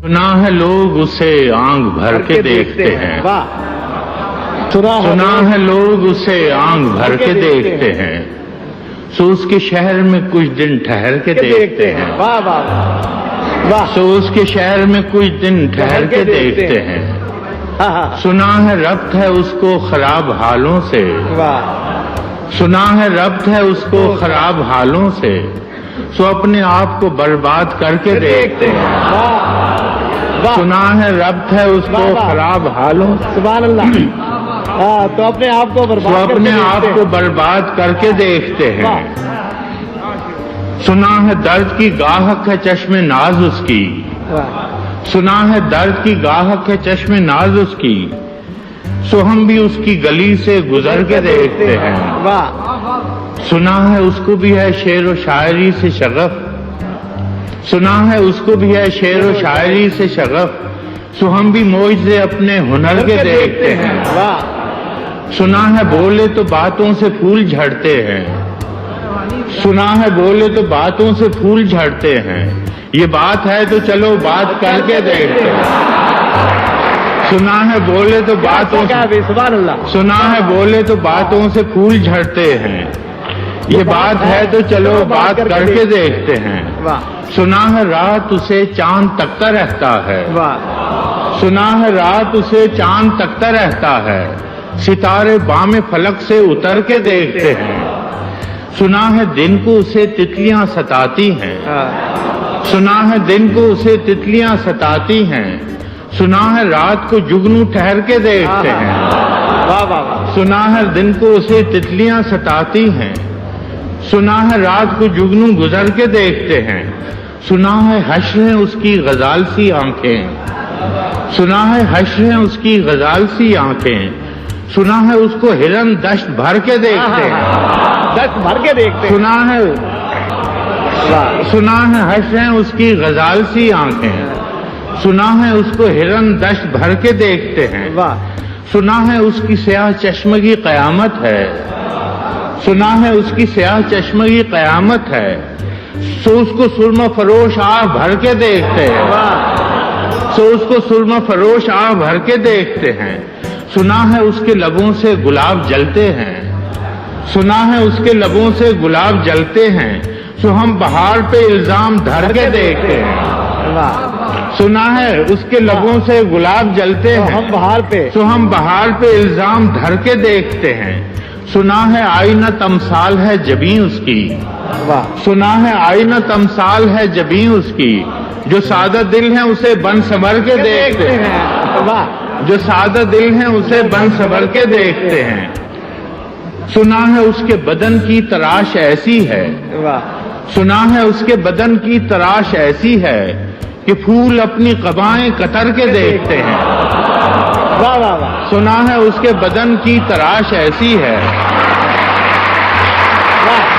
सुना है लोग उसे आंख भर के देखते हैं, सुना है लोग उसे आंख भर के देखते हैं, सो उसके शहर में कुछ दिन ठहर के देखते हैं, वाह वाह वाह, सो उसके शहर में कुछ दिन ठहर के देखते हैं। सुना है रब्त है उसको खराब हालों से, वाह, सुना है रब्त है उसको खराब हालों से, सो अपने आप को बर्बाद करके देखते हैं। वाह, सुना है रब्त है उसको खराब हालों से, सुभान अल्लाह। हाँ, तो अपने आप को सो बर्बाद अपने करके आप देखते को बर्बाद करके देखते हैं। वाह। सुना है दर्द की गाहक है चश्मे नाज उसकी, वाह, सुना है दर्द की गाहक है चश्मे नाज उसकी, सो हम भी उसकी गली से गुजर के देखते हैं। वाह, सुना है उसको भी है शेर व शायरी से शगफ, सुना है उसको भी है शेर व शायरी से शगफ, सो हम भी मौज से अपने हुनर के देखते हैं। वाह, सुना है बोले तो बातों से फूल झड़ते हैं, सुना है बोले तो बातों से फूल झड़ते हैं, ये बात है तो चलो बात करके देखते हैं। सुना है बोले तो बातों से, सुभान अल्लाह। सुना है बोले तो बातों से फूल झड़ते हैं, ये बात है तो चलो बात करके देखते हैं। वाह सुना है रात उसे चांद तकता रहता है, वाह, सुना है रात उसे चांद तकता रहता है, सितारे बामे फलक से उतर के देखते हैं। सुना है दिन को उसे तितलियां सताती हैं, सुना है दिन को उसे तितलियां सताती हैं, सुना है रात को जुगनू ठहर के देखते हैं। वाह वाह वाह, सुना है दिन को उसे तितलियां सताती हैं, सुना है रात को जुगनू गुजर के देखते हैं। सुना है हश्र है उसकी गजाल सी आंखें, सुना है हश्र है उसकी गजाल सी आंखें, सुना है उसको हिरन दश्त भर के देखते हैं। दस्त भर के देखते हैं। सुना है, वाह, सुना है हश्र है उसकी गजाल सी आंखें, सुना है उसको हिरन दश्त भर के देखते हैं। वाह, सुना है उसकी स्याह चश्मगी कयामत है, सुना है उसकी स्याह चश्मगी कयामत है, सो उसको सुरमा फरोश आह भर के देखते हैं। वाह, सो उसको सुरमा फरोश आह भर के देखते हैं। सुना है उसके लबों से गुलाब जलते हैं, सुना है उसके लबों से गुलाब जलते हैं, सो हम बहार पे इल्जाम धर के देखते हैं। वाह, सुना है उसके लबों से गुलाब जलते तो हैं, हम बाहर पे तो हम बहार पे इल्जाम धर के देखते हैं। सुना है आईना तमसाल है जबीं उसकी, वाह, सुना है आईना तमसाल है जबीं उसकी, जो सादा दिल है उसे बन संवर के देखते हैं। वाह, जो सादा दिल है उसे बन संवर के देखते हैं। सुना है उसके बदन की तराश ऐसी है, वाह, सुना है उसके बदन की तराश ऐसी है कि फूल अपनी कबाएं कतर के देखते हैं। वाह वाह वाह, सुना है उसके बदन की तराश ऐसी है, वाह,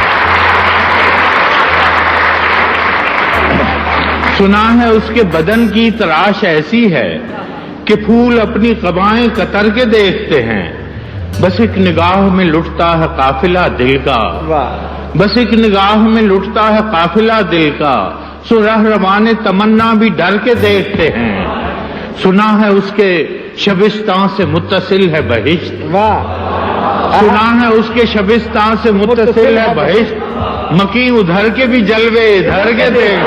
सुना है उसके बदन की तराश ऐसी है कि फूल अपनी कबाएं कतर के देखते हैं। बस एक निगाह में लुटता है काफिला दिल का, वाह, बस एक निगाह में लुटता है काफिला दिल का, सो रहरवाने तमन्ना भी डर के देखते हैं। सुना है उसके शबिस्तान से मुत्तसिल है बहिश्त, वाह, सुना है उसके शबिस्तान से मुत्तसिल है बहिश्त, मकी उधर के भी जलवे इधर के देख।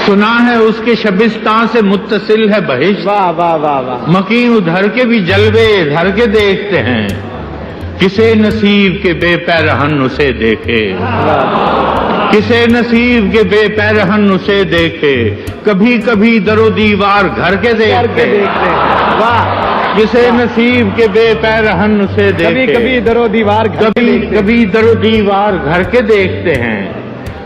सुना है उसके शबिस्तान से मुत्तसिल है बहिश्त, वाह वाह वाह वाह, मकी उधर के भी जलवे इधर के देखते हैं। किसे नसीब के बेपैरहन उसे देखे, किसे नसीब के बेपैरहन उसे देखे, कभी कभी दरो दीवार घर के देखते हैं। वाह, किसे नसीब के बेपैरहन उसे कभी देखे, कभी दरो दीवार घर के कभी देखते हैं। कभी दरो दीवार घर के देखते हैं।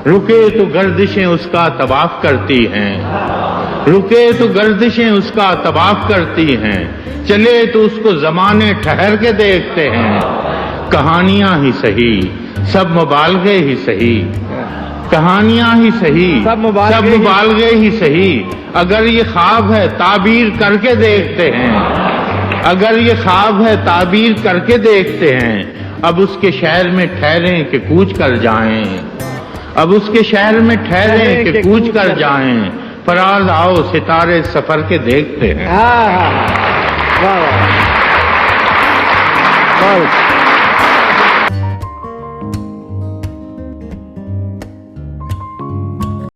रुके तो गर्दिशें उसका तवाफ करती हैं, रुके तो गर्दिशें उसका तवाफ करती हैं, चले तो उसको जमाने ठहर के देखते हैं। कहानियां ही सही सब मुबालगे ही सही, कहानियां ही सही सब मुबालगे ही सही, अगर ये ख्वाब है ताबीर करके देखते हैं, अगर ये ख्वाब है ताबीर करके देखते हैं। अब उसके शहर में ठहरें कि कूच कर जाएं, अब उसके शहर में ठहरें कि कूच कर जाएं, फराज आओ सितारे सफर के देखते हैं। वाह वाह वाह